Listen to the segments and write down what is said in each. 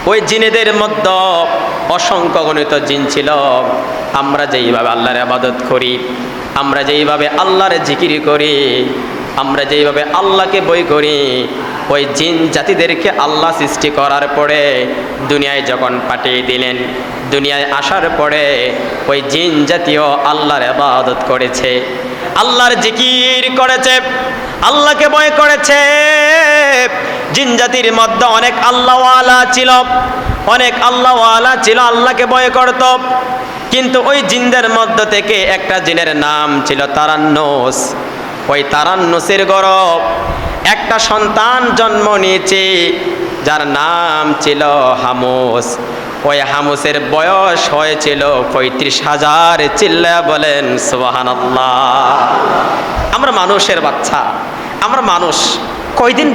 ওই জিনেদের মধ্যে অসংখ্য গণিত জিন ছিল। আমরা যেইভাবে আল্লাহর ইবাদত করি, আমরা যেইভাবে আল্লাহর জিকির করি, আমরা যেইভাবে আল্লাহকে ভয় করি, ওই জিন জাতিদেরকে আল্লাহ সৃষ্টি করার পরে দুনিয়ায় যখন পাঠিয়ে দিলেন, দুনিয়ায় আসার পরে ওই জিন জাতীয় আল্লাহর ইবাদত করেছে, আল্লাহর জিকির করেছে, আল্লাহকে ভয় করেছে। জিন জাতির মধ্যে অনেক আল্লাহওয়ালা ছিল, অনেক আল্লাহওয়ালা ছিল, আল্লাহকে ভয় করত। কিন্তু ওই জিনদের মধ্য থেকে একটা জিনের নাম ছিল তারান্নুস। ওই তারান্নুসের গর্ভ একটা সন্তান জন্ম নিয়েছে যার নাম ছিল হামুস। ওই হামুসের বয়স হয়েছিল ৩৫,০০০। চিল্লায়া বলেন সুবহানাল্লাহ। আমরা মানুষের বাচ্চা, আমরা মানুষ কয়দিন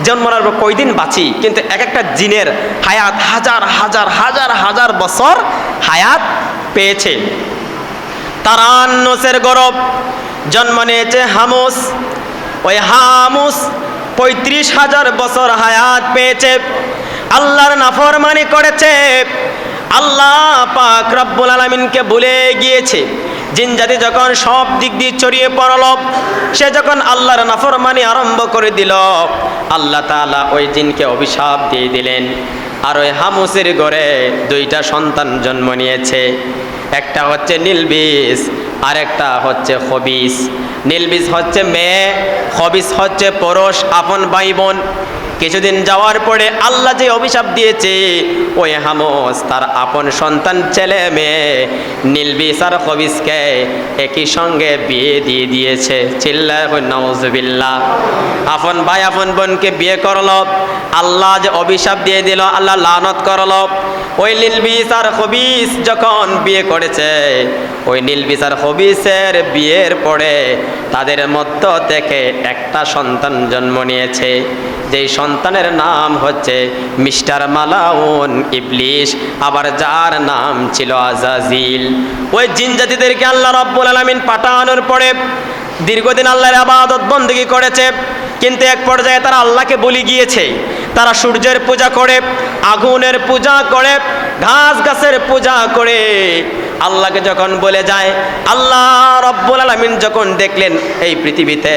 জন্মানোর পর কয়দিন বাঁচি, কিন্তু এক একটা জিনের হায়াত হাজার হাজার হাজার হাজার বছর হায়াত পেয়েছে। তারান্নুসের গর্ভ জন্ম নিয়েছে হামুস। ওই হামুস ৩৫,০০০ বছর হায়াত পেয়েছে, আল্লাহর নাফরমানি করেছে, আল্লাহ পাক রব্বুল আলামিনকে ভুলে গিয়েছে। জিন জাতি যখন সব দিক দিয়ে ছড়িয়ে পড়ল, সে যখন আল্লাহর নাফরমানি আরম্ভ করে দিল, আল্লাহ তাআলা ওই জিনকে অভিশাপ দিয়ে দিলেন। আর ওই হামুসের ঘরে দুইটা সন্তান জন্ম নিয়েছে, একটা হচ্ছে নীলবিস আর একটা হচ্ছে খবিস। নীলবিস হচ্ছে মেয়ে, খবিস হচ্ছে পুরুষ, আপন ভাই বোন। কিছুদিন যাওয়ার পরে আল্লাহ যে অভিশাপ দিয়েছে, ওই হামুস তার আপন সন্তান ছেলে মেয়ে নীলবিস আর খবিসকে একই সঙ্গে বিয়ে দিয়ে দিয়েছে। চিল্লায় নাউজুবিল্লাহ। আপন ভাই আপন বোনকে বিয়ে করলো, আল্লাহ যে অভিশাপ দিয়ে দিল, আল্লাহ লানত করলো। ওই নীলবিস আর খবিস যখন বিয়ে করেছে, ওই নীলবিস আর খবিসের বিয়ের পরে তাদের মধ্য থেকে একটা সন্তান জন্ম নিয়েছে, যেই সন্তানের নাম হচ্ছে মিস্টার মালাউন ইবলিস, আবার যার নাম ছিল আজাজিল। ওই জিন জাতিদেরকে আল্লাহ রাব্বুল আলামিন পাঠানোর পরে দীর্ঘদিন আল্লাহর ইবাদত বندگی করেছে, কিন্তু এক পর্যায়ে তারা আল্লাহকে ভুলে গিয়েছে। তারা সূর্যের পূজা করে, আগুনের পূজা করে, ঘাস গাছের পূজা করে। আল্লাহকে যখন বলে যায়, আল্লাহ রাব্বুল আলামিন যখন দেখলেন এই পৃথিবীতে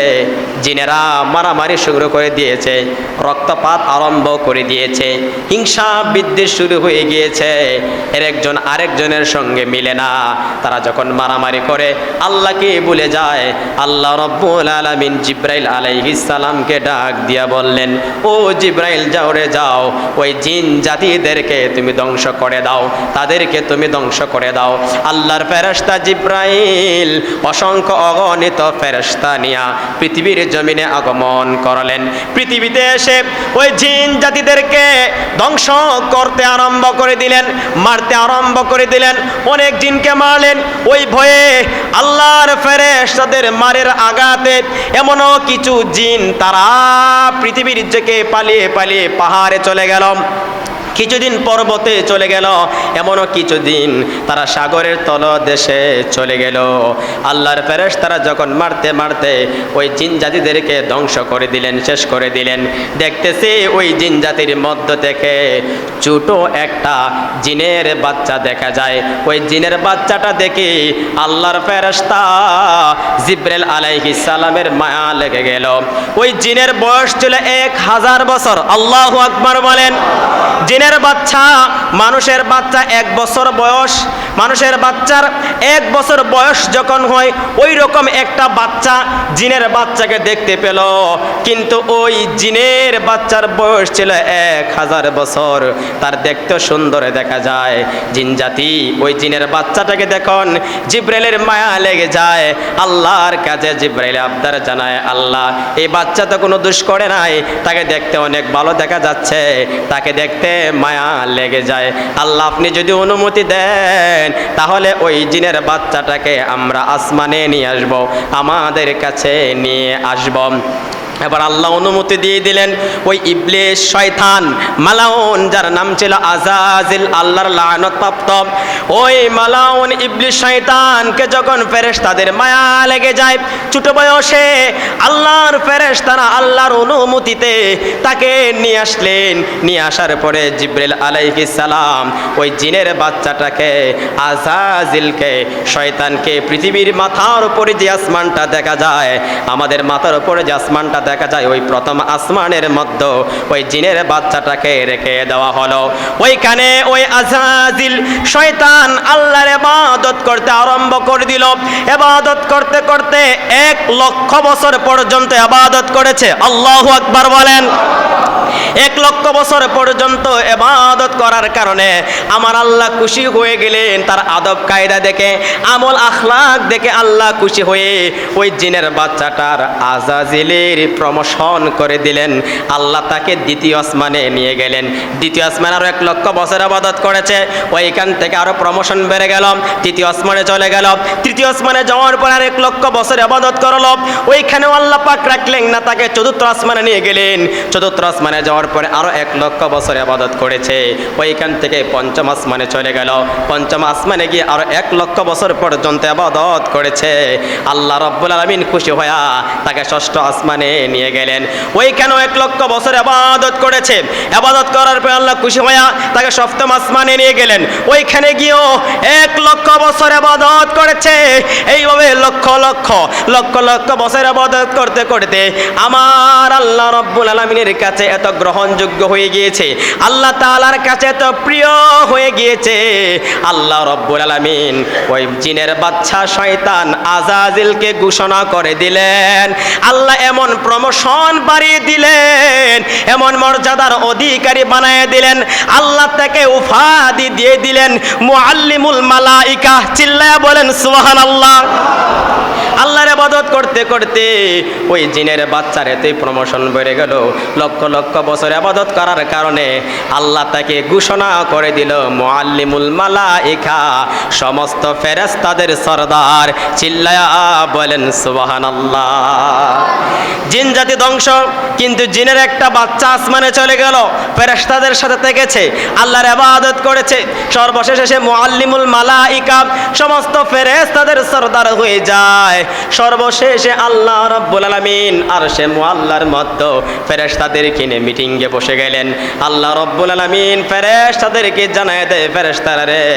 জিনেরা মারামারি শুরু করে দিয়েছে, রক্তপাত আরম্ভ করে দিয়েছে, হিংসা বিদ্বেষ শুরু হয়ে গিয়েছে, এর একজন আরেকজনের সঙ্গে মিলে না, তারা যখন মারামারি করে আল্লাহকে ভুলে যায়, আল্লাহ রাব্বুল আলামিন জিব্রাইল আলাইহিস সালামকে ডাক দিয়া বললেন, ও জিব্রাইল যাও রে যাও, ওই জিন জাতিদেরকে তুমি ধ্বংস করে দাও, তাদেরকে তুমি ধ্বংস করে দাও। আল্লাহর ফেরেশতা জিব্রাইল অসংখ্য অগণিত ফেরেশতা নিয়া পৃথিবীর জমিনে আগমন করলেন। পৃথিবীতে এসে ওই জিন জাতিদেরকে ধ্বংস করতে আরম্ভ করে দিলেন, মারতে আরম্ভ করে দিলেন। অনেক জিনকে মারলেন। ওই ভয়ে আল্লাহর ফেরেশতাদের মারের আঘাতে এমনও কিছু জিন তারা পৃথিবীর থেকে পালিয়ে পালিয়ে পাহাড়ে চলে গেল, কিছুদিন পর্বতে চলে গেল, এমনও কিছুদিন তারা সাগরের তলদেশে চলে গেল। আল্লাহর ফেরেশতারা যখন মারতে মারতে ওই জিন জাতিদেরকে ধ্বংস করে দিলেন, শেষ করে দিলেন, দেখতেছে ওই জিন জাতির মধ্য থেকে ছোট একটা জিনের বাচ্চা দেখা যায়। ওই জিনের বাচ্চাটা দেখে আল্লাহর ফেরেশতা জিব্রাইল আলাইহিস সালামের মায়া লেগে গেল। ওই জিনের বয়স ছিল 1000 বছর। আল্লাহু আকবার বলেন। জিনের বাচ্চা, মানুষের বাচ্চা 1 বছর বয়স, মানুষের বাচ্চার 1 বছর বয়স যখন হয়, ওই রকম একটা বাচ্চা জিনের বাচ্চাকে দেখতে পেল, কিন্তু ওই জিনের বাচ্চার বয়স ছিল 1000 বছর। তার দেখতে সুন্দর দেখা যায়। জিন জাতি ওই জিনের বাচ্চাটাকে দেখুন, জিব্রাইলের মায়া লেগে যায়। আল্লাহর কাছে জিব্রাইল আবদার জানায়, আল্লাহ এই বাচ্চা তো কোনো দোষ করে নাই, তাকে দেখতে অনেক ভালো দেখা যাচ্ছে, তাকে দেখতে মায়া লেগে যায়। আল্লাহ আপনি যদি অনুমতি দেন, তাহলে ওই জিনের বাচ্চাটাকে আমরা আসমানে নিয়ে আসব, আমাদের কাছে নিয়ে আসব। এবার আল্লাহ অনুমতি দিয়ে দিলেন ওই ইবলিস শয়তান মালাউন যার নাম ছিল আজাজিল আল্লাহর লানত প্রাপ্ত ওই মালাউন ইবলিস শয়তানকে যখন ফেরেশতাদের মায়া লেগে যায় ছোট বয়সে আল্লাহর ফেরেশতারা আল্লাহর অনুমতিতে তাকে নিয়ে আসলেন নিয়ে আসার পরে জিবরিল আলাইহিস সালাম ওই জিনের বাচ্চাটাকে আজাজিলকে শয়তানকে পৃথিবীর মাথার উপরে যে আসমানটা দেখা যায় আমাদের মাথার উপরে যে আসমানটা দেখা যায় ওই প্রথম আসমানের মধ্যে ওই জিনের বাচ্চাটাকে রেখে দেওয়া হলো ওইখানে ওই আজাজিল শয়তান আল্লাহর ইবাদত করতে আরম্ভ করে দিল ইবাদত করতে করতে 1,00,000 বছর পর্যন্ত ইবাদত করেছে আল্লাহু আকবার বলেন 1,00,000 বছর পর্যন্ত ইবাদত করার কারণে আমার আল্লাহ খুশি হয়ে গেলেন তার আদব কায়দা দেখে আমল আখলাক দেখে আল্লাহ খুশি হয়ে ওই জিনের বাচ্চাটার আজাজিলের প্রমোশন করে দিলেন আল্লাহ তাকে দ্বিতীয় আসমানে নিয়ে গেলেন দ্বিতীয় আসমানে আরো 1,00,000 বছর ইবাদত করেছে ওইখান থেকে আরো প্রমোশন বেড়ে গেল তৃতীয় আসমানে চলে গেল তৃতীয় আসমানে যাওয়ার পর আর 1,00,000 বছর ইবাদত করলো ওইখানেও আল্লাহ পাক রাখলেন না তাকে চতুর্থ আসমানে নিয়ে গেলেন চতুর্থ আসমানে যাওয়ার পরে আরো 1,00,000 বছর ইবাদত করেছে ওইখান থেকে পঞ্চম আসমানে চলে গেল পঞ্চম আসমানে গিয়ে আরো 1,00,000 বছর পর্যন্ত ইবাদত করেছে আল্লাহ রাব্বুল আলামিন খুশি হয়ে তাকে ষষ্ঠ আসমানে নিয়ে গেলেন ওইখানেও 1,00,000 বছর ইবাদত করেছে ইবাদত করার পর আল্লাহ খুশি হয়ে তাকে সপ্তম আসমানে নিয়ে গেলেন ওইখানে গিয়েও 1,00,000 বছর ইবাদত করেছে এইভাবে লক্ষ লক্ষ বছর ইবাদত করতে করতে আমার আল্লাহ রাব্বুল আলামিনের কাছে এত গ্রহণযোগ্য হয়ে গিয়েছে আল্লাহ তাআলার কাছে এত প্রিয় হয়ে গিয়েছে আল্লাহ রাব্বুল আলামিন ওই জিনের বাচ্চা শয়তান আজাজিলকে ঘোষণা করে দিলেন আল্লাহ এমন প্রমোশন বাড়িয়ে দিলেন এমন মর্যাদার অধিকারী বানিয়ে দিলেন আল্লাহ তাকে উপাধি দিয়ে দিলেন মুআল্লিমুল মালাইকা চিল্লায়া বলেন সুবহানাল্লাহ আল্লাহর ইবাদত করতে করতে ওই জিনের বাচ্চার এতই প্রমোশন বেড়ে গেল লক্ষ বছর ইবাদত করার কারণে আল্লাহ তাকে ঘোষণা করে দিল মুআল্লিমুল মালাইকা সমস্ত ফেরেশতাদের সরদার চিল্লায়া বলেন সুবহানাল্লাহ জিন জাতি ধ্বংস কিন্তু জিনের একটা বাচ্চা আসমানে চলে গেল ফেরেশতাদের সাথে থেকেছে আল্লাহর ইবাদত করেছে সর্বশেষে সে মুআল্লিমুল মালাইকা সমস্ত ফেরেশতাদের সরদার হয়ে যায় সর্বশেষে আল্লাহ রাব্বুল আলামিন আরশে মুআল্লার মধ্যে ফেরেশতাদেরকে নিয়ে মিটিংয়ে বসে গেলেন আল্লাহ রাব্বুল আলামিন ফেরেশতাদেরকে জানায় দেয় ফেরেশতারা রে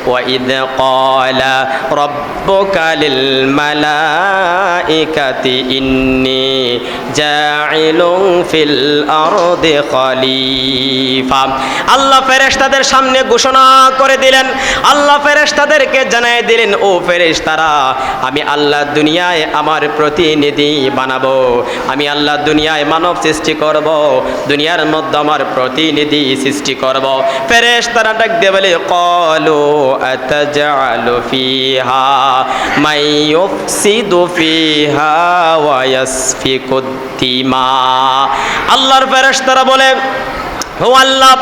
ওয়া ইদ ক্বালা রাব্বুকা লিল মালাইকাতি ইন্নী জাইলুন ফিল আরদি খলিফা আল্লাহ ফেরেশতাদের সামনে ঘোষণা করে দিলেন আল্লাহ ফেরেশতাদেরকে জানায় দিলেন ও ফেরেশতারা আমি আল্লাহ দুনিয়ায় আমার প্রতিনিধি বানাবো আমি আল্লাহ দুনিয়ায় মানব সৃষ্টি করব দুনিয়ার মধ্যে আমার প্রতিনিধি সৃষ্টি করব ফেরেশতারা ডাক দিয়ে বলে ক্বালু আতাজআলু ফিহা মাই ইউফসিদু ফিহা ওয়া ইয়াসফিকুদ দিমা আল্লাহর ফেরেশতারা বলে ও আল্লাহ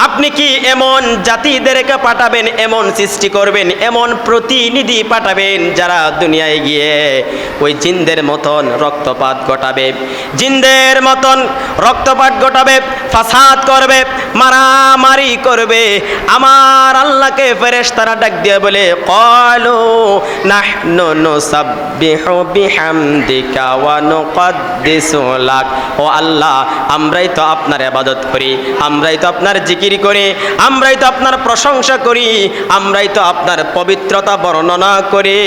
আপনি কি এমন জাতিদেরকে পাঠাবেন এমন সৃষ্টি করবেন এমন প্রতিনিধি পাঠাবেন যারা দুনিয়ায় গিয়ে ওই জিনদের মতন রক্তপাত ঘটাবে জিনদের মতন রক্তপাত ঘটাবে ফাসাদ করবে মারামারি করবে আমার আল্লাহকে ফেরেশতারা ডাক দিয়ে বলে ক্বালু নাহনু নুসাব্বিহু বিহামদিকা ওয়া নুকদ্দিসু লাক ও আল্লাহ আমরাই তো আপনার ইবাদত করি আমরাই তো আপনার জিকির করি আমরাই তো আপনার প্রশংসা করি আমরাই তো আপনার পবিত্রতা বর্ণনা করি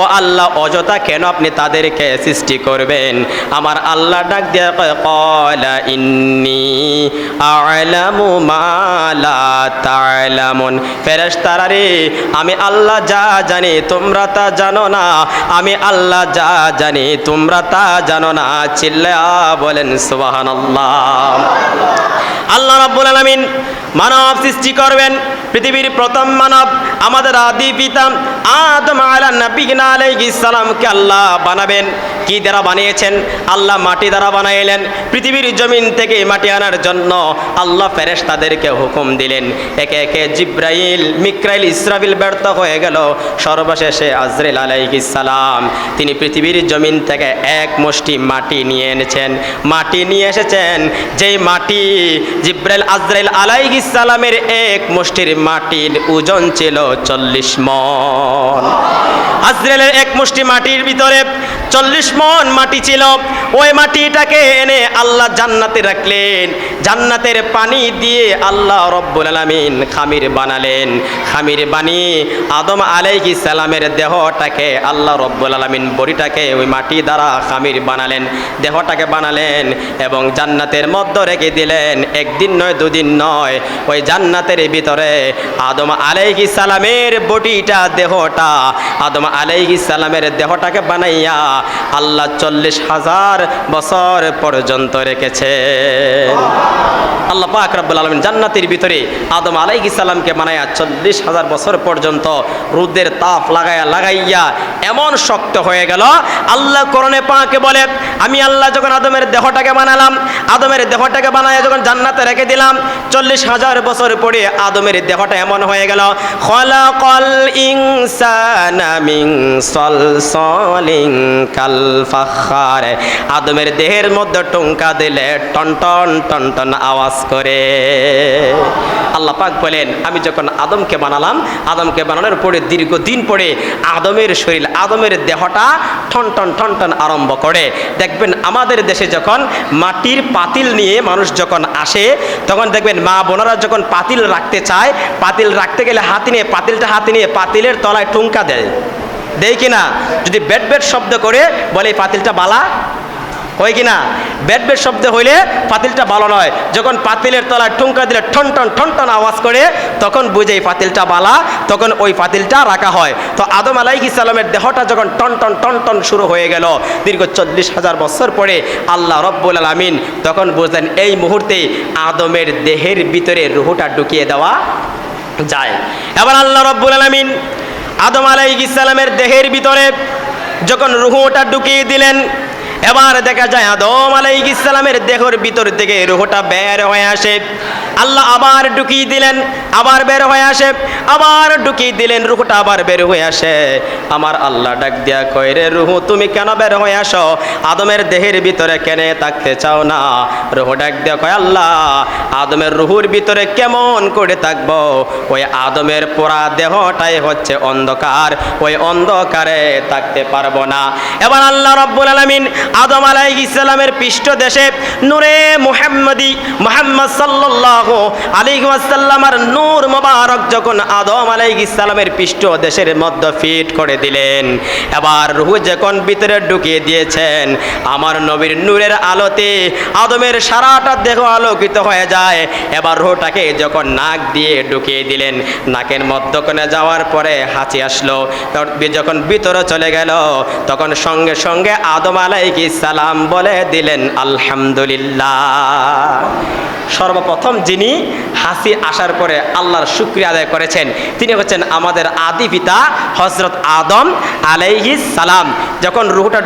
ও আল্লাহ অযথা কেন আপনি তাদেরকে সৃষ্টি করবেন আমার আল্লাহ ডাক দিয়ে ক্বালা ইন্নী আ'লামু মা লা তা'লামুন ফেরেশতারা রে আমি আল্লাহ যা জানি তোমরা তা জানো না আমি আল্লাহ যা জানি তোমরা তা জানো না চিল্লায়া বলেন সুবহানাল্লাহ আল্লাহ রাব্বুল আলামিন মানব সৃষ্টি করবেন পৃথিবীর প্রথম মানব আমাদের আদি পিতা আদম আলাইহিস সালামকে আল্লাহ বানাবেন কি দ্বারা বানিয়েছেন আল্লাহ মাটি দ্বারা বানাইলেন পৃথিবীর জমিন থেকে মাটি আনার জন্য আল্লাহ ফেরেশতাদেরকে হুকুম দিলেন একে একে জিব্রাইল, মিকাইল, ইসরাফিল ব্যর্থ হয়ে গেল। সর্বশেষে আজরাইল আলাইহিস সালাম তিনি পৃথিবীর জমিন থেকে এক মুষ্টি মাটি নিয়ে এনেছেন। মাটি নিয়ে এসেছেন, যেই মাটি জিব্রাইল আজরাইল আলাইহিস সালামের এক মুষ্টির মাটির ওজন ছিল 40 মণ। আজরাইলের এক মুষ্টি মাটির ভিতরে 40 মণ মাটি ছিল। ওই মাটিটাকে এনে আল্লাহ জান্নাতে রাখলেন। জান্নাতের পানি দিয়ে আল্লাহ রব্বুল আলামিন খামির বানালেন। খামির বানিয়ে আদম আলাইহিস সালামের দেহটাকে আল্লাহ রব্বুল আলামিন বডিটাকে ওই মাটি দ্বারা খামির বানালেন, দেহটাকে বানালেন এবং জান্নাতের মধ্যে রেখে দিলেন। একদিন নয়, দুদিন নয়, ওই জান্নাতের ভিতরে আদম আলাইহিস সালামের বডিটা, দেহটা, আদম আলাইহিস সালামের দেহটাকে বানাইয়া আল্লাহ 40,000 বছর পর্যন্ত রেখেছে। আল্লাহ পাক রব্বুল আলামিন জান্নাতের ভিতরে আদম আলাইহিস সালামকে বানাইয়া 40,000 বছর পর্যন্ত রোদের তাপ লাগাইয়া এমন শক্ত হয়ে গেল। আল্লাহ কোরআনে পাকে বলে, আমি আল্লাহ যখন আদমের দেহটাকে বানালাম, আদমের দেহটাকে বানাইয়া যখন জান্নাতে রেখে দিলাম, 40,000 বছর পরে আদমের দেহটা এমন হয়ে গেল। খলাকাল ইনসানা মিন সালসালিন কাল ফাখার। আদমের দেহের মধ্যে টুঙ্কা দিলে টন টন টন টন আওয়াজ করে। আল্লাহ পাক বলেন, আমি যখন আদমকে বানালাম, আদমকে বানানোর পরে দীর্ঘদিন পরে আদমের শরীর, আদমের দেহটা ঠন টন ঠন টন আরম্ভ করে। দেখবেন আমাদের দেশে যখন মাটির পাতিল নিয়ে মানুষ যখন আসে, তখন দেখবেন মা বোনেরা যখন পাতিল রাখতে চায়, পাতিল রাখতে গেলে পাতিলটা হাতে নিয়ে পাতিলের তলায় টুঙ্কা দেয় কিনা? যদি বেট বেট শব্দ করে বলে এই পাতিলটা বালা, হয় কিনা? বেট বেট শব্দ হইলে পাতিলটা ভালো নয়। যখন পাতিলের তলায় ঠুঙ্কা দিলে ঠন টন আওয়াজ করে, তখন বুঝে এই পাতিলটা বালা, তখন ওই পাতিলটা রাখা হয়। তো আদম আলাইহিস সালামের দেহটা যখন টন টন শুরু হয়ে গেল, দীর্ঘ 40,000 বছর পরে আল্লাহ রব্বুল আলামিন তখন বুঝলেন এই মুহূর্তে আদমের দেহের ভিতরে রূহটা ঢুকিয়ে দেওয়া যায়। এবার আল্লাহ রব্বুল আলামিন আদম আলাইহিস সালামের দেহের ভিতরে যখন রূহটা ঢুকিয়ে দিলেন, এবার দেখা যায় আদম আলাইহিস সালামের দেহের ভিতর থেকে রূহটা বের হয়ে আসে। আল্লাহ আবার ঢুকিয়ে দিলেন, আবার বের হয়ে আসে, আবার ঢুকিয়ে দিলেন, রূহটা আবার বের হয়ে আসে। আমার আল্লাহ ডাক দিয়া কয়, রে রূহ তুমি কেন বের হয়ে আসো? আদমের দেহের ভিতরে কেন থাকতে চাও না? রূহ ডাক দিয়া কয়, আল্লাহ আদমের রূহের ভিতরে কেমন করে থাকবো? ওই আদমের পোড়া দেহটাই হচ্ছে অন্ধকার, ওই অন্ধকারে থাকতে পারবো না। এবার আল্লাহ রব্বুল আলামিন আদম আলাইহিস সালামের পৃষ্ঠদেশে নূরে মুহাম্মদি, মুহাম্মদ সাল্লাল্লাহু আলাইহি ওয়াসাল্লামের নূর মোবারক যখন আদম আলাইহিস সালামের পৃষ্ঠদেশের মধ্যে ফিট করে দিলেন, এবার রূহ যখন ভিতরে ঢুকিয়ে দিয়েছেন, আমার নবীর নূরের আলোতে আদমের সারাটা দেহ আলোকিত হয়ে যায়। এবার রূহটাকে যখন নাক দিয়ে ঢুকিয়ে দিলেন, নাকের মধ্যখানে যাওয়ার পরে হাঁচি আসলো, যখন ভিতরে চলে গেল, তখন সঙ্গে সঙ্গে আদম আলাইহিস সালাম বলে দিলেন আলহামদুলিল্লাহ। সর্বপ্রথম যিনি হাসি আসার পরে আল্লাহর শুকরিয়া আদায় করেছেন, তিনি হচ্ছেন আমাদের আদি পিতা হযরত আদম আলাইহিস সালাম। যখন রূহটা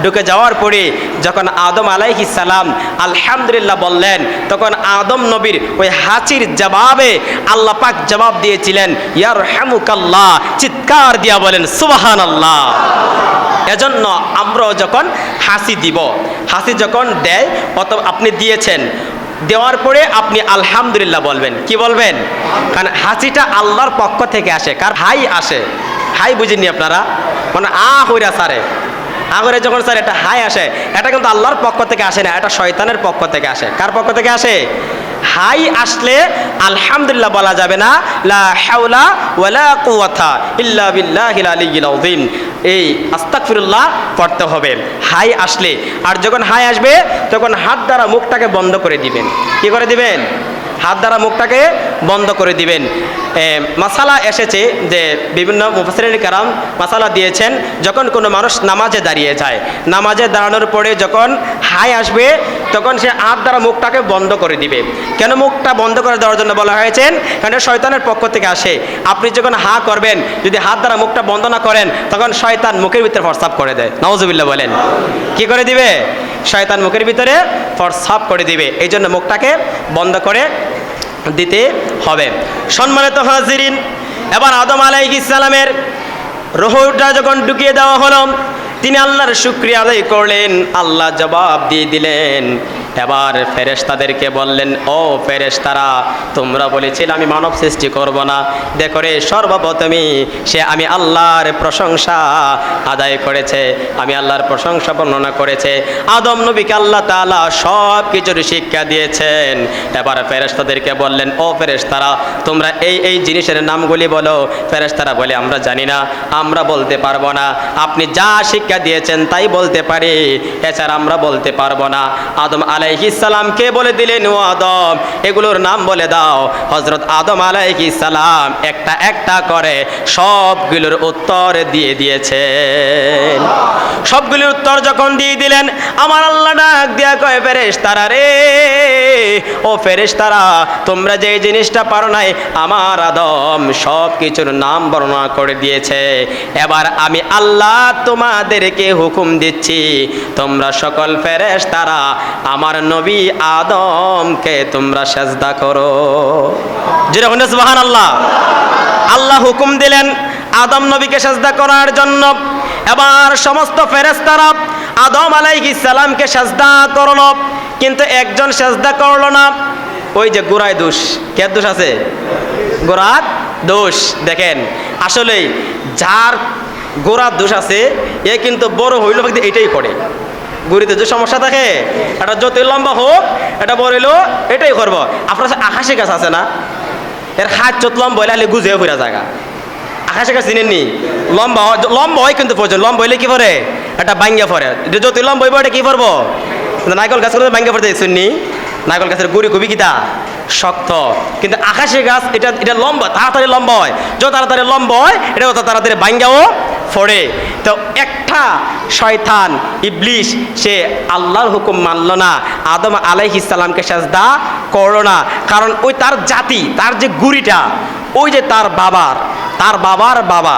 ঢুকে যাওয়ার পরে যখন আদম আলাইহিস সালাম আলহামদুলিল্লাহ বললেন, তখন আদম নবীর ওই হাসির জবাবে আল্লাহ পাক জবাব দিয়েছিলেন ইয়ারহামুকাল্লাহ, চিৎকার দিয়া বলেন সুবহানাল্লাহ। এজন্য আমরাও যখন হাসি দিব, হাসি যখন দেয়, অথবা আপনি দিয়েছেন, দেওয়ার পরে আপনি আলহামদুলিল্লাহ বলবেন। কি বলবেন? কারণ হাসিটা আল্লাহর পক্ষ থেকে আসে। কার হাই আসে? হাই বুঝেননি আপনারা? মানে হইরা সারে আগরে যখন স্যার এটা হাই আসে, এটা কিন্তু আল্লাহর পক্ষ থেকে আসে না, এটা শয়তানের পক্ষ থেকে আসে। কার পক্ষ থেকে আসে? হাই আসলে আলহামদুলিল্লাহ বলা যাবে না, লা হাওলা ওয়ালা কুওয়াতা ইল্লা বিল্লাহিল আলিয়্যিল আযীম, এই আস্তাগফিরুল্লাহ পড়তে হবে হাই আসলে। আর যখন হাই আসবে তখন হাত দ্বারা মুখটাকে বন্ধ করে দিবেন। কি করে দিবেন? হাত দ্বারা মুখটাকে বন্ধ করে দিবেন। মাসালা এসেছে যে বিভিন্ন মুফাসসিরিন কেরাম মাসালা দিয়েছেন, যখন কোনো মানুষ নামাজে দাঁড়িয়ে যায়, নামাজে দাঁড়ানোর পরে যখন হাই আসবে তখন সে হাত দ্বারা মুখটাকে বন্ধ করে দিবে। কেন মুখটা বন্ধ করে দেওয়ার জন্য বলা হয়েছে? কারণ শয়তানের পক্ষ থেকে আসে। আপনি যখন হা করবেন, যদি হাত দ্বারা মুখটা বন্ধ না করেন, তখন শয়তান মুখের ভিতরে প্রস্রাব করে দেয়। নাউজুবিল্লাহ বলেন। কি করে দিবে? শয়তান মুখের ভিতরে প্রস্রাব করে দিবে। এই জন্য মুখটাকে বন্ধ করে দিতে হবে। সম্মানিত হাজিরিন, এবার আদম আলাইহিস সালামের রূহটা যখন ঢুকিয়ে দেওয়া হলো, তিনি আল্লাহর শুকরিয়া আদায় করলেন। আল্লাহ জবাব দিয়ে দিলেন। এবার ফেরেশতাদেরকে বললেন, ও ফেরেশতারা, তোমরা বলেছিলে আমি মানব সৃষ্টি করব না। দেখো রে, সর্বপ্রথমে সে আমি আল্লাহর প্রশংসা আদায় করেছে, আমি আল্লাহর প্রশংসা বর্ণনা করেছে। আদম নবীকে আল্লাহ তাআলা সব কিছুর শিক্ষা দিয়েছেন। এবার ফেরেশতাদেরকে বললেন, ও ফেরেশতারা, তোমরা এই এই জিনিসের নামগুলি বলো। ফেরেশতারা বলে, আমরা জানি না, আমরা বলতে পারবো না। আপনি যা শিক্ষা দিয়েছেন তাই বলতে পারি, এছাড়া আমরা বলতে পারবো না। আদম আলাইহিস সালামকে বলে দিলেন, ও আদম, এগুলোর নাম বলে দাও। হযরত আদম আলাইহিস সালাম একটা একটা করে সবগুলোর উত্তর দিয়ে দিয়েছেন। সবগুলোর উত্তর যখন দিয়ে দিলেন, আমার আল্লাহ ডাক দিয়া কয়, ফেরেশতারা রে, ও ফেরেশতারা, তোমরা যে জিনিসটা পারো নাই আমার আদম সব কিছুর নাম বর্ণনা করে দিয়েছে। এবার আমি আল্লাহ তোমাদেরকে হুকুম দিচ্ছি, তোমরা সকল ফেরেশতারা আমার নবী আদমকে তোমরা সেজদা করো। যেরকম সুবহানাল্লাহ। আল্লাহ হুকুম দিলেন আদম নবীকে সেজদা করার জন্য। এবার সমস্ত ফেরেশতারা আদম আলাইহিস সালামকে সেজদা করলো, কিন্তু একজন সেজদা করলো না। ওই যে গোড়ায় দোষ, কে দোষ আছে? গোড়ার দোষ। দেখেন, আসলে যার গোড়ার দোষ আছে এ কিন্তু বড় হইল এটাই করে। গুড়িতে যে সমস্যা থাকে, এটা যতই লম্বা হোক, এটা বড় হইলো এটাই করবো। আপনার আকাশি গাছ আছে না, এর হাত চোত লম্বা হইলে খালি গুজে ঘুরা জায়গা। আকাশি গাছ চিনেননি? লম্বা লম্বা হয় কিন্তু প্রয়োজন, লম্বা হইলে কি করে? এটা ভাঙ্গা পড়ে। এটা যতই লম্বা হইব এটা কি করবো? নারকেল গাছ করে ভাঙ্গা পড়তে শুননি? নারকেল গাছের গুড়ি খুবই কিতা শক্ত, কিন্তু আকাশি গাছ এটা এটা লম্বা, তাড়াতাড়ি লম্বা হয়। যত তাড়াতাড়ি লম্বা হয় এটা তত তাড়াতাড়ি ভাঙ্গাও পড়ে। তো একটা শয়তান ইবলিস, সে আল্লাহর হুকুম মানল না, আদম আলাইহিস সালামকে সেজদা করল না। কারণ ওই তার জাতি, তার যে গুড়িটা, ওই যে তার বাবার বাবা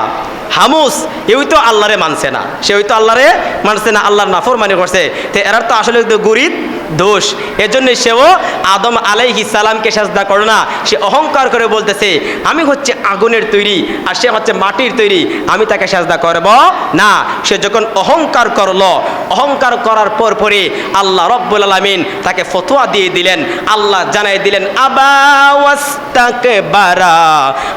হামুস, ওই তো আল্লাহরে মানছে না, সে ওই তো আল্লাহরে মানছে না, আল্লাহর নাফরমানি করছে। তো এরা তো আসলে গুরিত দোষ। এজন্য সেও আদম আলাইহিস সালামকে সেজদা করল না। সে অহংকার করে বলতেছে, আমি হচ্ছে আগুনের তৈরি আর সে হচ্ছে মাটির তৈরি, আমি তাকে সেজদা করব না। সে যখন অহংকার করলো, অহংকার করার পরে আল্লাহ রব্বুল আলামিন তাকে ফতোয়া দিয়ে দিলেন। আল্লাহ জানাই দিলেন, আবা ওয়াস্তাকবারা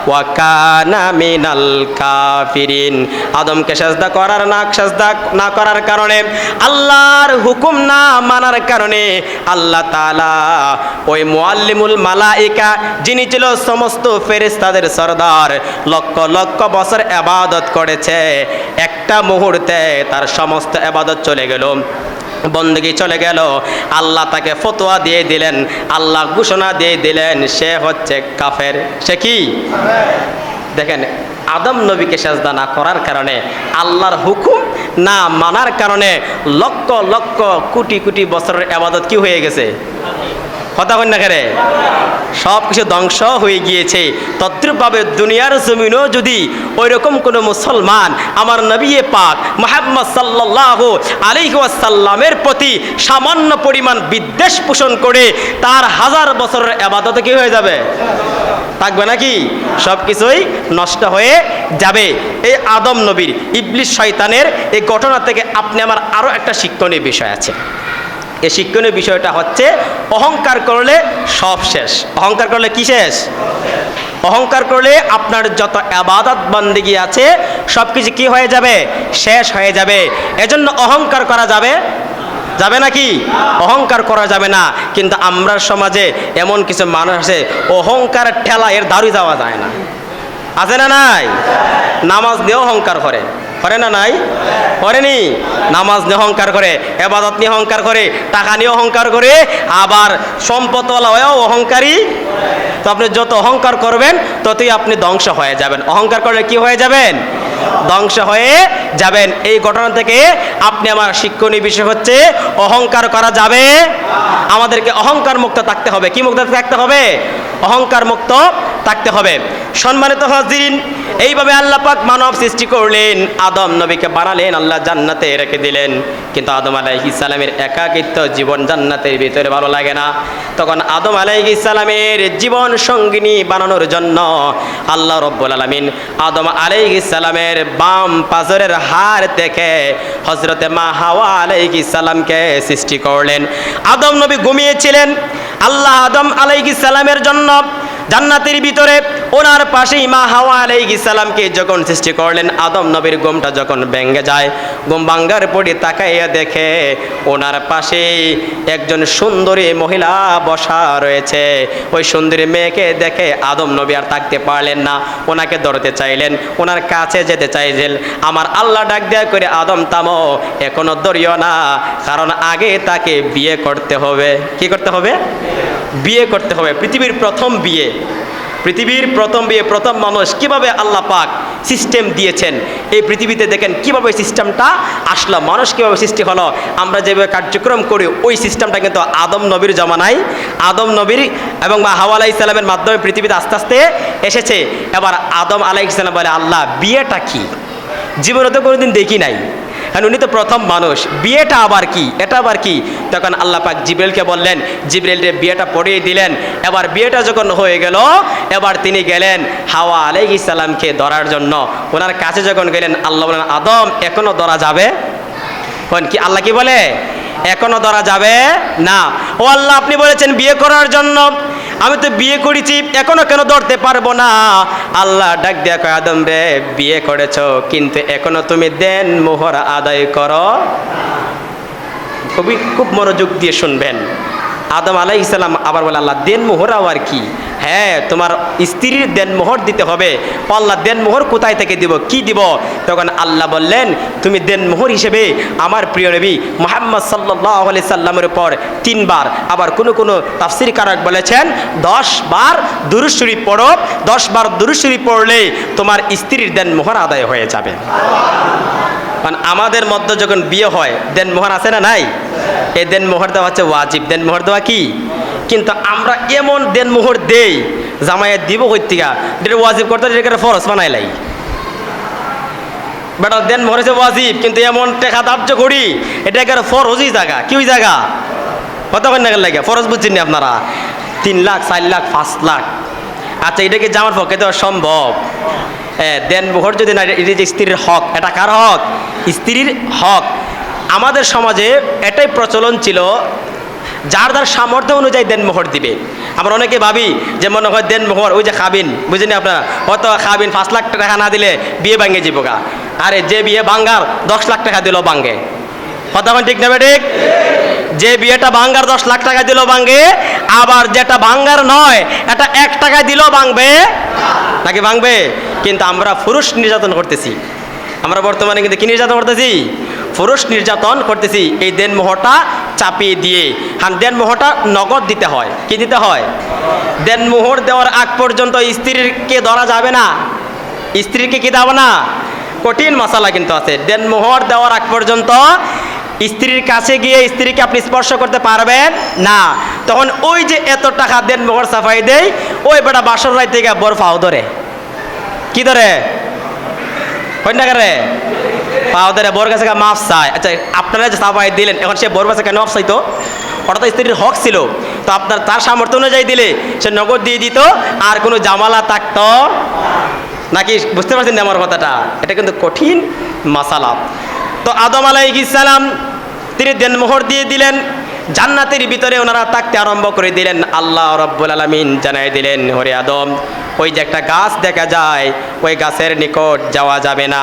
ওয়া কানা মিনাল কাফিরিন। আদমকে সেজদা না করার কারণে, আল্লাহর হুকুম না মানার কারণে আল্লাহ তাআলা ওই মুআল্লিমুল মালাইকা, যিনি ছিল সমস্ত ফেরেশতাদের সরদার, লক্ষ লক্ষ বছর ইবাদত করেছে, একটা মুহূর্তে তার সমস্ত ইবাদত চলে গেল, বন্দেগী চলে গেল। আল্লাহ তাকে ফতোয়া দিয়ে দিলেন, আল্লাহ ঘোষণা দিয়ে দিলেন, সে হচ্ছে কাফের। সে কি? দেখেন, আদম নবীকে সেজদা না করার কারণে, আল্লাহর হুকুম না মানার কারণে লক্ষ লক্ষ কোটি কোটি বছরের ইবাদত কি হয়ে গেছে? কথা কন না কেরে? সব কিছু ধ্বংস হয়ে গিয়েছে। তদ্রূপভাবে দুনিয়ার জমিনও যদি ওই রকম কোনো মুসলমান আমার নবী পাক মুহাম্মদ সাল্লাল্লাহু আলাইহি ওয়াসাল্লামের প্রতি সামান্য পরিমাণ বিদ্বেষ পোষণ করে, তার হাজার বছরের ইবাদত কি হয়ে যাবে? থাকবে নাকি? সব কিছুই নষ্ট হয়ে যাবে। এই আদম নবীর, ইবলিস শয়তানের এই ঘটনা থেকে আপনি আমার আরও একটা শিক্ষণীয় বিষয় আছে। এই শিক্ষণীয় বিষয়টা হচ্ছে, অহংকার করলে সব শেষ। অহংকার করলে কি শেষ? অহংকার করলে আপনার যত ইবাদত বন্দেগী আছে সব কিছু কি হয়ে যাবে? শেষ হয়ে যাবে। এজন্য অহংকার করা যাবে নাকি? অহংকার করা যাবে না। কিন্তু আমরা সমাজে এমন কিছু মানুষ আছে, অহংকার ঠেলা এর দাঁড়িয়ে যাওয়া যায় না। আছে না নাই? নামাজ নিয়ে অহংকার করে না নাই? করেনি? নামাজ নিয়ে অহংকার করে, ইবাদত নিয়ে অহংকার করে, টাকা নিয়ে অহংকার করে, আবার সম্পদওয়ালা হয়েও অহংকারী। তো আপনি যত অহংকার করবেন ততই আপনি ধ্বংস হয়ে যাবেন। অহংকার করলে কি হয়ে যাবেন? ধ্বংস হয়ে যাবেন। এই ঘটনা থেকে আপনি আমার শিক্ষণীয় বিষয় হচ্ছে, অহংকার করা যাবে। আমাদেরকে অহংকার মুক্ত থাকতে হবে। কি মুক্ত থাকতে হবে? অহংকার মুক্ত থাকতে হবে। সম্মানিত হাজিরিন, এইভাবে আল্লাহ পাক মানব সৃষ্টি করলেন, আদম নবীকে বানালেন, আল্লাহ জান্নাতে রেখে দিলেন। কিন্তু আদম আলাইহিস সালামের একাকিত্ব জীবন জান্নাতের ভিতরে ভালো লাগে না। তখন আদম আলাইহিস সালামের জীবন সঙ্গিনী বানানোর জন্য আল্লাহ রব্বুল আলামিন আদম আলাইহিস সালামের বাম পাজরের হাড় থেকে হযরতে মা হাওয়া আলাইহিস সালামকে সৃষ্টি করলেন। আদম নবী ঘুমিয়েছিলেন। আল্লাহ আদম আলাইহিস সালামের জন্য জান্নাতের ভিতরে ওনার পাশেই মা হাওয়া আলাইহিস সালামকে যখন সৃষ্টি করলেন, আদম নবীর ঘুমটা যখন ভেঙে যায়, ঘুম ভাঙ্গার পরে তাকাইয়া দেখে ওনার পাশে একজন সুন্দরী মহিলা বসা রয়েছে। ওই সুন্দরী মেয়েকে দেখে আদম নবী আর থাকতে পারলেন না, ওনাকে ধরতে চাইলেন, ওনার কাছে যেতে চাইলেন। আমার আল্লাহ ডাক দেয়া করে, আদম থামো, এখনো ধরিও না, কারণ আগে তাকে বিয়ে করতে হবে। কি করতে হবে? বিয়ে করতে হবে। পৃথিবীর প্রথম বিয়ে, পৃথিবীর প্রথম বিয়ে, প্রথম মানুষ কিভাবে আল্লাহ পাক সিস্টেম দিয়েছেন এই পৃথিবীতে, দেখেন কিভাবে সিস্টেমটা আসলো, মানুষ কিভাবে সৃষ্টি হলো। আমরা যেভাবে কার্যক্রম করি ওই সিস্টেমটা কিন্তু আদম নবীর জমানায়, আদম নবীর এবং মা হাওয়া আলাইহিস সালামের মাধ্যমে পৃথিবীতে আস্তে আস্তে এসেছে। এবার আদম আলাইহিস সালাম বলে, আল্লাহ বিয়েটা কি? জীবনে তো কোনোদিন দেখি নাই, উনি তো প্রথম মানুষ, বিয়েটা আবার কি, এটা আবার কি? তখন আল্লাহ পাক জিবরাইলকে বললেন, জিবরাইলের বিয়েটা পড়িয়ে দিলেন। এবার বিয়েটা যখন হয়ে গেল, এবার তিনি গেলেন হাওয়া আলাইহিস সালামকে ধরার জন্য। ওনার কাছে যখন গেলেন, আল্লাহ বলেন, আদম এখনো ধরা যাবে? কি আল্লাহ কি বলে? এখনো ধরা যাবে না। ও আল্লাহ, আপনি বলেছেন বিয়ে করার জন্য, আমি তো বিয়ে করেছি, এখনো কেন ধরতে পারবো না? আল্লাহ ডাক দিয়া কয়, আদম রে, বিয়ে করেছো কিন্তু এখনো তুমি দেন মোহর আদায় করো। খুব মনোযোগ দিয়ে শুনবেন। আদম আলাইহিস সালাম আবার বলে, আল্লাহ দেন মোহর আবার কি? হ্যাঁ, তোমার স্ত্রীর দেন মোহর দিতে হবে। আল্লাহ দেন মোহর কোথায় থেকে দিব, কি দিব? তখন আল্লাহ বললেন, তুমি দেন মোহর হিসেবে আমার প্রিয় নবী মুহাম্মদ সাল্লাল্লাহু আলাইহি সাল্লামের উপর 3 বার, আবার কোনো তাফসীর কারক বলেছেন 10 বার দুরূদ শরীফ পড়ো। 10 বার দুরূদ শরীফ পড়লে তোমার স্ত্রীর দেন মোহর আদায় হয়ে যাবে। কারণ আমাদের মধ্যে যখন বিয়ে হয় দেন মোহর আছে না নাই? এই দেন মোহর দেওয়া হচ্ছে ওয়াজিব। দেন মোহর দেওয়া কি? কিন্তু আমরা এমন দেন মোহর দেই, জামাইয়ের দিব কই থেকে, এটা ওয়াজিব করতে এটা ফরজ বানাইলাই। বেটা দেন মোহর হচ্ছে ওয়াজিব, কিন্তু এমন টাকা ধার্য করি এটা একেবারে ফরজই জায়গা। কি ওই জায়গা? কতক্ষণ না লাগে ফরজ বুঝছেন না আপনারা? 3 লাখ, 4 লাখ, 5 লাখ। আচ্ছা, এটা কি জামার পক্ষে দেওয়া সম্ভব? দেন মোহর যদি না, এটা যে স্ত্রীর হক, এটা কার হক? স্ত্রীর হক। আমাদের সমাজে এটাই প্রচলন ছিল, যার যার সামর্থ্য অনুযায়ী দেন মোহর দিবে। আমরা অনেকে ভাবি যে মনে হয় দেন মোহর ওই যে খাবিন, বুঝেনি আপনারা? হয়তো খাবিন 5 লাখ টাকা না দিলে বিয়ে ভাঙে যাবো গা। আরে যে বিয়ে ভাঙ্গার 10 লাখ টাকা দিল ভাঙ্গে। কথা ঠিক না ঠিক? যে বিয়েটা ভাঙ্গার 10 লাখ টাকা দিল ভাঙ্গে, আবার যেটা ভাঙ্গার নয় এটা 1 টাকা দিল ভাঙবে নাকি ভাঙবে? কিন্তু আমরা পুরুষ নির্যাতন করতেছি। আমরা বর্তমানে কিন্তু কি নির্যাতন করতেছি? পুরুষ নির্যাতন করতেছি এই দেন মোহরটা চাপিয়ে দিয়ে। হ্যাঁ, দেন মোহরটা নগদ দিতে হয়। কি দিতে হয়? দেন মোহর দেওয়ার আগ পর্যন্ত স্ত্রীকে ধরা যাবে না, স্ত্রীকে কি দেওয়া না। কঠিন মশালা কিন্তু আছে। দেন মোহর দেওয়ার আগ পর্যন্ত স্ত্রীর কাছে গিয়ে স্ত্রীকে আপনি স্পর্শ করতে পারবেন না। তখন ওই যে এত টাকা দেন মোহর সাফাই দেয়, ওই বেটা বাসর রাত থেকে বড় ফাও ধরে। কি ধরে? পাও ধরে বোর কাছে মাফ চায়। আচ্ছা, আপনারা যে সাফাই দিলেন, এখন সে বোর কাছে কেন মাফ চাইতো? ওটা তো স্ত্রীর হক ছিল, তো আপনার তার সামর্থ্য অনুযায়ী দিলে সে নগদ দিয়ে দিত, আর কোনো জামালা থাকতো নাকি? বুঝতে পারছেন না আমার কথাটা? এটা কিন্তু কঠিন মাসালা। তো আদম আলাইহিস সালাম তিনি দেনমোহর দিয়ে দিলেন, জান্নাতের ভিতরে ওনারা থাকতে আরম্ভ করে দিলেন। আল্লাহ রাব্বুল আলামিন জানাই দিলেন, ওরে আদম, ওই যে একটা গাছ দেখা যায়, ওই গাছের নিকট যাওয়া যাবে না,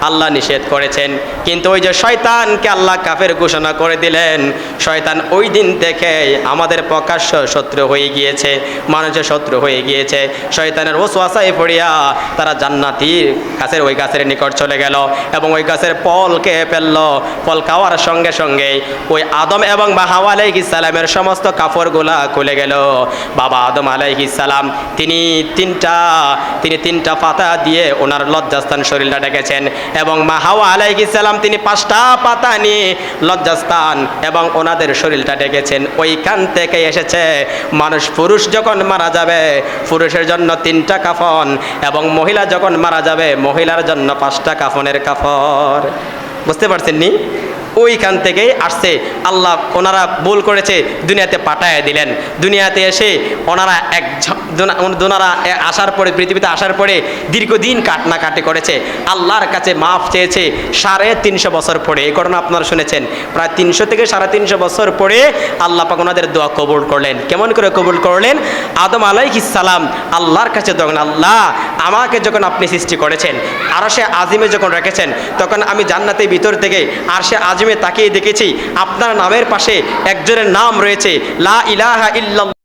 আল্লাহ নিষেধ করেছেন। কিন্তু ওই যে শয়তানকে আল্লাহ কাফের ঘোষণা করে দিলেন। শয়তান ওই দিন থেকে আমাদের প্রকাশ্য শত্রু হয়ে গিয়েছে, মানুষের শত্রু হয়ে গিয়েছে। শয়তানের ওয়াসওয়াসায় পড়িয়া তারা জান্নাতীর গাছের ওই গাছের নিকট চলে গেল এবং ওই গাছের ফলকে ফেলল। ফল খাওয়ার সঙ্গে সঙ্গে ওই আদম এবং হাওয়া আলাইহিস সালামের সমস্ত কাপড়গুলা খুলে গেল। বাবা আদম আলাইহিস সালাম তিনি তিনটা পাতা দিয়ে ওনার লজ্জাস্থান শরীরটা ডেকেছেন এবং মা হাওয়া আলাইহিস সালাম তিনি 5টা পাতা নিয়ে লজ্জাস্থান এবং ওনাদের শরীরটা ডেকেছেন। ওইখান থেকে এসেছে মানুষ পুরুষ যখন মারা যাবে পুরুষের জন্য 3টা কাফন এবং মহিলা যখন মারা যাবে মহিলার জন্য 5টা কাফনের কাফর। বুঝতে পারছেন নি? ওইখান থেকেই আসছে। আল্লাহ ওনারা ভুল করেছে দুনিয়াতে পাঠায় দিলেন। দুনিয়াতে এসে ওনারা ওনারা আসার পরে পৃথিবীতে আসার পরে দীর্ঘদিন কাটনাকাটি করেছে, আল্লাহর কাছে মাফ চেয়েছে 350 বছর পরে। এই ঘটনা আপনারা শুনেছেন। প্রায় 300 থেকে 350 বছর পরে আল্লাহ পাক ওনাদের দোয়া কবুল করলেন। কেমন করে কবুল করলেন? আদম আলাইহিস সালাম আল্লাহর কাছে তখন, আল্লাহ আমাকে যখন আপনি সৃষ্টি করেছেন আরশে আজিমে যখন রেখেছেন তখন আমি জান্নাতের ভিতর থেকে আরশে আজিমে তাকিয়ে দেখেছি আপনার নামের পাশে একজনের নাম রয়েছে লা ইলাহা ইল্লাল্লাহ।